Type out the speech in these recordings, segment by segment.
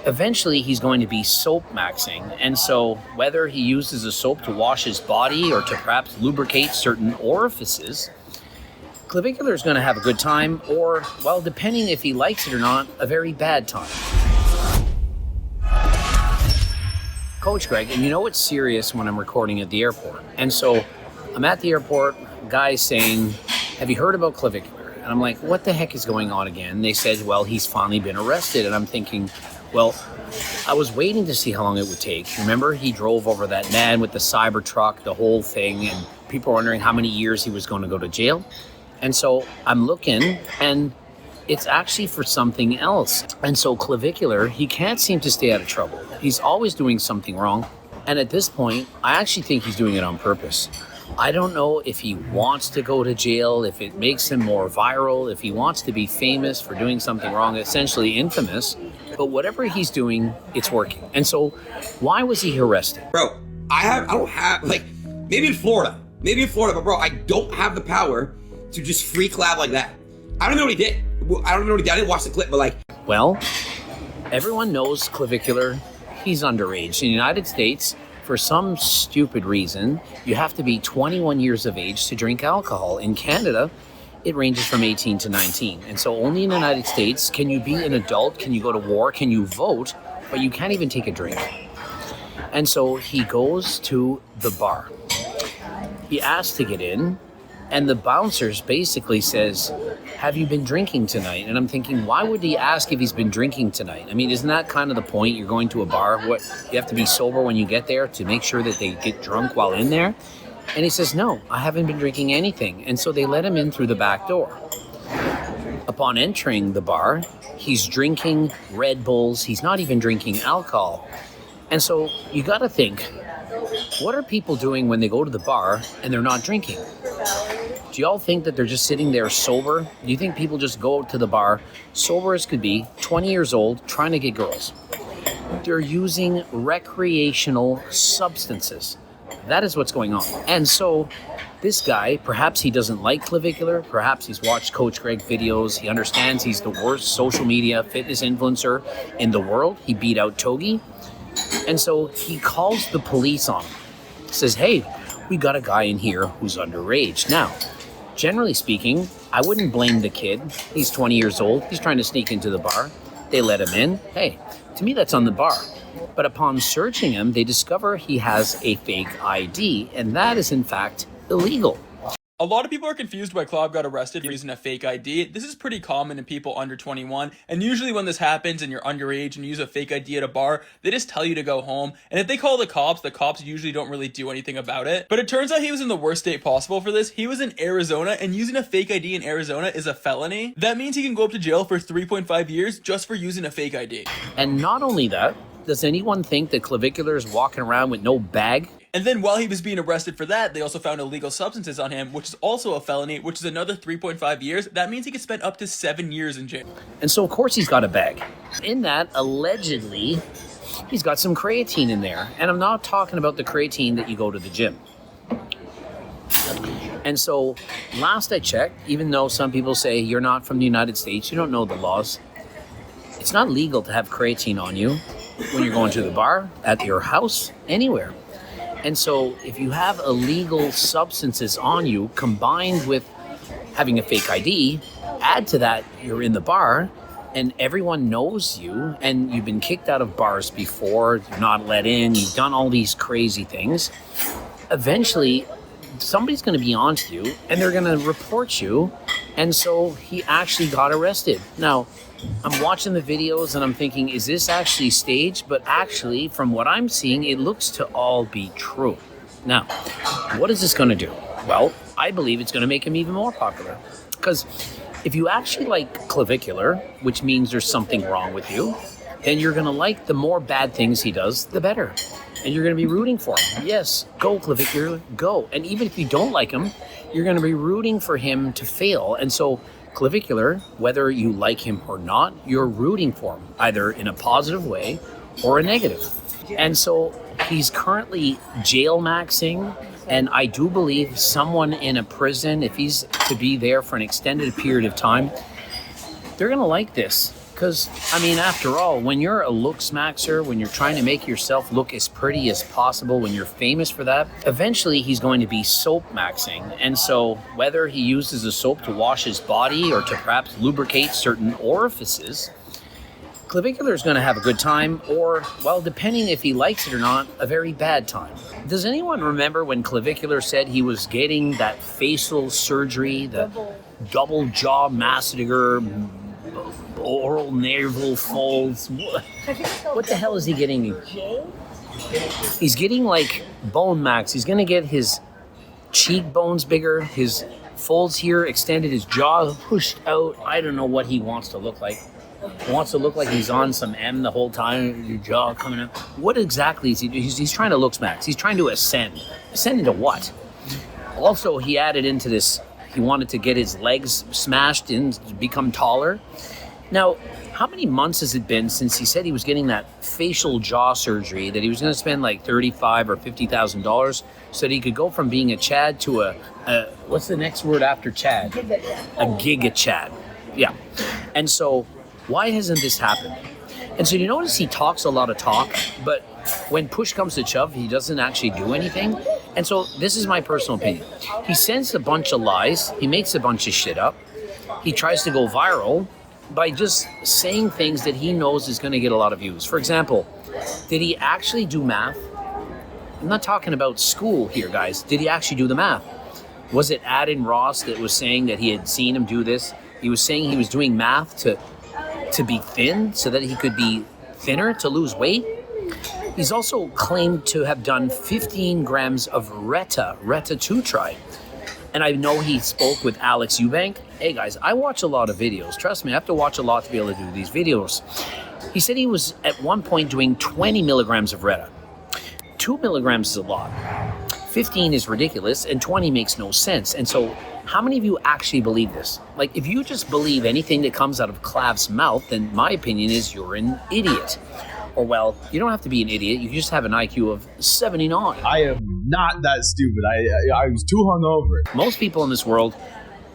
Eventually, he's going to be soap maxing. And so, whether he uses a soap to wash his body or to perhaps lubricate certain orifices, Clavicular is going to have a good time, or, well, depending if he likes it or not, a very bad time. Coach Greg, and you know it's serious when I'm recording at the airport. And so I'm at the airport, guys saying, have you heard about Clavicular? And I'm like, what the heck is going on again? And they said, well, he's finally been arrested. And I'm thinking, well, I was waiting to see how long it would take. Remember, he drove over that man with the cyber truck, the whole thing, and people were wondering how many years he was going to go to jail. And so I'm looking, and it's actually for something else. And so Clavicular, he can't seem to stay out of trouble. He's always doing something wrong. And at this point, I actually think he's doing it on purpose. I don't know if he wants to go to jail, if it makes him more viral, if he wants to be famous for doing something wrong, essentially infamous. But whatever he's doing, it's working. And so why was he arrested? Bro, I don't have, like, maybe in Florida, but bro, I don't have the power to just free Clav like that. I don't know what he did. I didn't watch the clip, but like. Well, everyone knows Clavicular. He's underage. In the United States, for some stupid reason, you have to be 21 years of age to drink alcohol. In Canada, it ranges from 18 to 19. And so only in the United States can you be an adult, can you go to war, can you vote, but you can't even take a drink. And so he goes to the bar. He asks to get in, and the bouncers basically says, have you been drinking tonight? And I'm thinking, why would he ask if he's been drinking tonight? I mean, isn't that kind of the point? You're going to a bar. What, you have to be sober when you get there to make sure that they get drunk while in there? And he says, no, I haven't been drinking anything. And so they let him in through the back door. Upon entering the bar, he's drinking Red Bulls. He's not even drinking alcohol. And so you got to think, what are people doing when they go to the bar and they're not drinking? Do y'all think that they're just sitting there sober? Do you think people just go to the bar, sober as could be, 20 years old, trying to get girls? They're using recreational substances. That is what's going on. And so this guy, perhaps he doesn't like Clavicular, perhaps he's watched Coach Greg videos, he understands he's the worst social media fitness influencer in the world. He beat out Togi. And so he calls the police on him. Says, hey, we got a guy in here who's underage. Now, generally speaking, I wouldn't blame the kid. He's 20 years old. He's trying to sneak into the bar. They let him in. Hey, to me, that's on the bar. But upon searching him, they discover he has a fake ID, and that is, in fact, illegal. A lot of people are confused why Clav got arrested for using a fake ID. This is pretty common in people under 21, and usually when this happens and you're underage and you use a fake ID at a bar, they just tell you to go home. And if they call the cops usually don't really do anything about it. But it turns out he was in the worst state possible for this. He was in Arizona, and using a fake ID in Arizona is a felony. That means he can go up to jail for 3.5 years just for using a fake ID. And not only that, does anyone think that Clavicular is walking around with no bag? And then while he was being arrested for that, they also found illegal substances on him, which is also a felony, which is another 3.5 years. That means he could spend up to 7 years in jail. And so, of course, he's got a bag. In that, allegedly, he's got some creatine in there. And I'm not talking about the creatine that you go to the gym. And so, last I checked, even though some people say you're not from the United States, you don't know the laws, it's not legal to have creatine on you when you're going to the bar, at your house, anywhere. And so if you have illegal substances on you combined with having a fake ID, add to that you're in the bar and everyone knows you and you've been kicked out of bars before, you're not let in, you've done all these crazy things, eventually somebody's going to be onto you and they're going to report you. And so he actually got arrested. Now, I'm watching the videos and I'm thinking, is this actually staged? But actually, from what I'm seeing, it looks to all be true. Now, what is this going to do? Well, I believe it's going to make him even more popular. Because if you actually like Clavicular, which means there's something wrong with you, then you're going to like the more bad things he does, the better. And you're going to be rooting for him. Yes, go Clavicular, go. And even if you don't like him, you're going to be rooting for him to fail. And so Clavicular, whether you like him or not, you're rooting for him, either in a positive way or a negative. And so he's currently jail maxing, and I do believe someone in a prison, if he's to be there for an extended period of time, they're going to like this. Because, I mean, after all, when you're a looks maxer, when you're trying to make yourself look as pretty as possible, when you're famous for that, eventually he's going to be soap maxing. And so whether he uses a soap to wash his body or to perhaps lubricate certain orifices, Clavicular is going to have a good time, or, well, depending if he likes it or not, a very bad time. Does anyone remember when Clavicular said he was getting that facial surgery, the double jaw masseter, oral navel folds? What the hell is he getting? He's getting like bone max. He's going to get his cheekbones bigger, his folds here extended, his jaw pushed out. I don't know what he wants to look like. He wants to look like he's on some M the whole time, your jaw coming up. What exactly is he doing? He's trying to look max. He's trying to ascend. Ascend into what? Also, he added into this, he wanted to get his legs smashed and become taller. Now, how many months has it been since he said he was getting that facial jaw surgery, that he was going to spend like $35,000 or $50,000 so that he could go from being a Chad to a what's the next word after Chad? A Giga Chad. Yeah. And so, why hasn't this happened? And so you notice he talks a lot of talk, but when push comes to shove, he doesn't actually do anything. And so this is my personal opinion. He sends a bunch of lies. He makes a bunch of shit up. He tries to go viral by just saying things that he knows is going to get a lot of views. For example, did he actually do math? I'm not talking about school here, guys. Did he actually do the math? Was it Adin Ross that was saying that he had seen him do this? He was saying he was doing math to be thin so that he could be thinner, to lose weight. He's also claimed to have done 15 grams of Reta-2 And I know he spoke with Alex Eubank. Hey guys, I watch a lot of videos. Trust me, I have to watch a lot to be able to do these videos. He said he was at one point doing 20 milligrams of Reta. 2 milligrams is a lot. 15 is ridiculous, and 20 makes no sense. And so, how many of you actually believe this? Like, if you just believe anything that comes out of Clav's mouth, then my opinion is you're an idiot. Or, well, you don't have to be an idiot. You just have an IQ of 79. I am not that stupid. I was too hungover. Most people in this world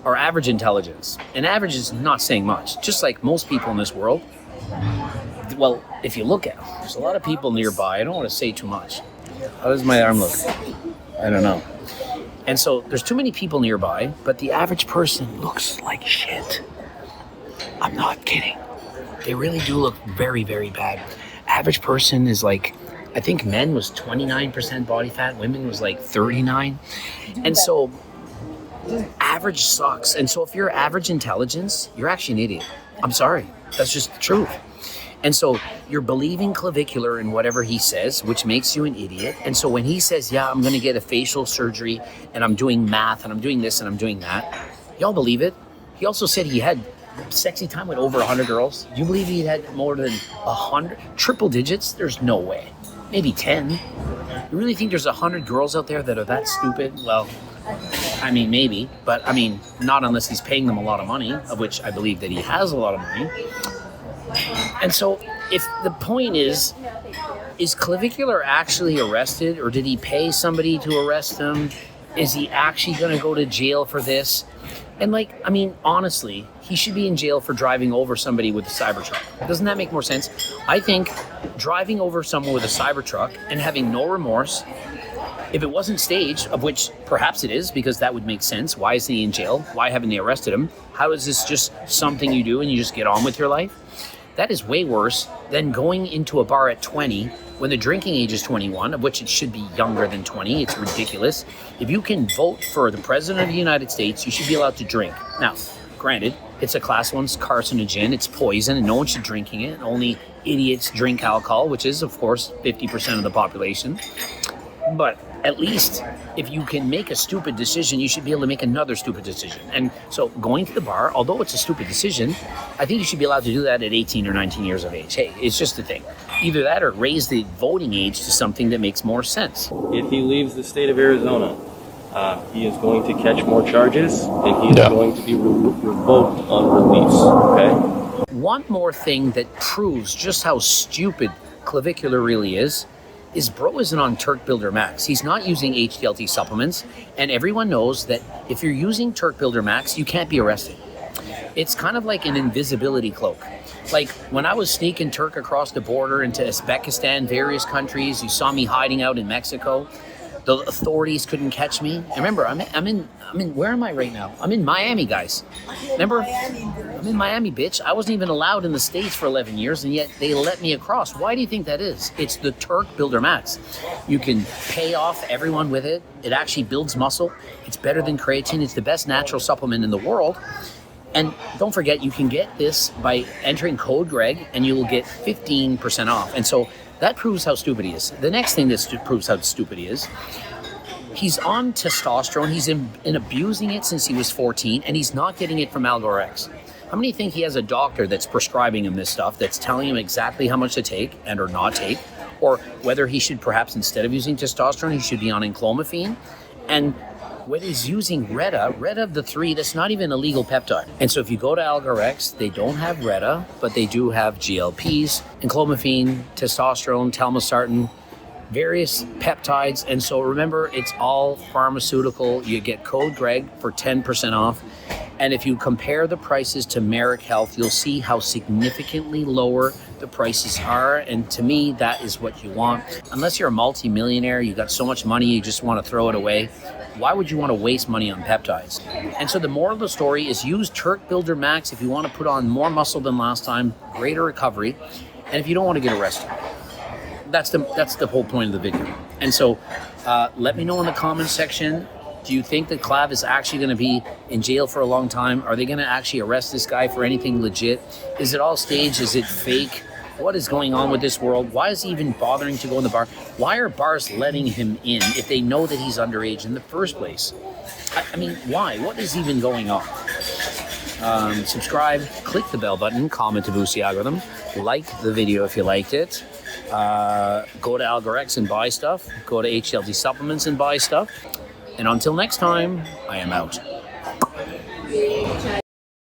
are average intelligence. And average is not saying much. Just like most people in this world. Well, if you look at them, there's a lot of people nearby. I don't want to say too much. How does my arm look? I don't know. And so there's too many people nearby, but the average person looks like shit. I'm not kidding. They really do look very, very bad. Average person is like, I think men was 29% body fat, women was like 39. And so average sucks. And so if you're average intelligence, you're actually an idiot. I'm sorry. That's just the truth. And so you're believing Clavicular in whatever he says, which makes you an idiot. And so when he says, yeah, I'm going to get a facial surgery and I'm doing math and I'm doing this and I'm doing that, y'all believe it? He also said he had sexy time with over 100 girls. Do you believe he had more than 100? Triple digits? There's no way. Maybe 10. You really think there's 100 girls out there that are that stupid? Well, I mean, maybe. But, I mean, not unless he's paying them a lot of money, of which I believe that he has a lot of money. And so, if the point is Clavicular actually arrested, or did he pay somebody to arrest him? Is he actually going to go to jail for this? And like, I mean, honestly, he should be in jail for driving over somebody with a Cybertruck. Doesn't that make more sense? I think driving over someone with a Cybertruck and having no remorse, if it wasn't staged, of which perhaps it is, because that would make sense. Why is he in jail? Why haven't they arrested him? How is this just something you do and you just get on with your life? That is way worse than going into a bar at 20 when the drinking age is 21, of which it should be younger than 20. It's ridiculous. If you can vote for the President of the United States, you should be allowed to drink. Now, granted, it's a class 1 carcinogen, it's poison, and no one should be drinking it. Only idiots drink alcohol, which is, of course, 50% of the population. But at least if you can make a stupid decision, you should be able to make another stupid decision. And so going to the bar, although it's a stupid decision, I think you should be allowed to do that at 18 or 19 years of age. Hey, it's just a thing. Either that or raise the voting age to something that makes more sense. If he leaves the state of Arizona, he is going to catch more charges, and he is going to be revoked on release, okay? One more thing that proves just how stupid Clavicular really is bro isn't on Turk Builder Max. He's not using HDLT supplements, and everyone knows that if you're using Turk Builder Max, you can't be arrested. It's kind of like an invisibility cloak. Like when I was sneaking Turk across the border into Uzbekistan, various countries, you saw me hiding out in Mexico. The authorities couldn't catch me. And remember, I'm in. Where am I right now? I'm in Miami, guys. Remember, I'm in Miami, bitch. I wasn't even allowed in the States for 11 years, and yet they let me across. Why do you think that is? It's the Turk Builder Max. You can pay off everyone with it. It actually builds muscle. It's better than creatine. It's the best natural supplement in the world. And don't forget, you can get this by entering code Greg, and you will get 15% off. And so that proves how stupid he is. The next thing that proves how stupid he is, he's on testosterone. He's been abusing it since he was 14, and he's not getting it from Algorex. How many think he has a doctor that's prescribing him this stuff, that's telling him exactly how much to take and or not take, or whether he should perhaps, instead of using testosterone, he should be on enclomiphene? And when he's using Retta of the three, that's not even a legal peptide. And so if you go to Algorex, they don't have Retta, but they do have GLPs, enclomiphene, testosterone, telmisartan, various peptides. And so remember, it's all pharmaceutical. You get code Greg for 10% off. And if you compare the prices to Merrick Health, you'll see how significantly lower the prices are. And to me, that is what you want. Unless you're a multi-millionaire, you got so much money, you just want to throw it away. Why would you want to waste money on peptides? And so the moral of the story is use Turk Builder Max if you want to put on more muscle than last time, greater recovery, and if you don't want to get arrested. That's the whole point of the video. And so let me know in the comments section, do you think that Clav is actually going to be in jail for a long time? Are they going to actually arrest this guy for anything legit? Is it all staged? Is it fake? What is going on with this world? Why is he even bothering to go in the bar? Why are bars letting him in if they know that he's underage in the first place? I mean, why? What is even going on? Subscribe, click the bell button, comment to boost the algorithm, like the video if you liked it. Go to Algorex and buy stuff. Go to HLD Supplements and buy stuff. And until next time, I am out.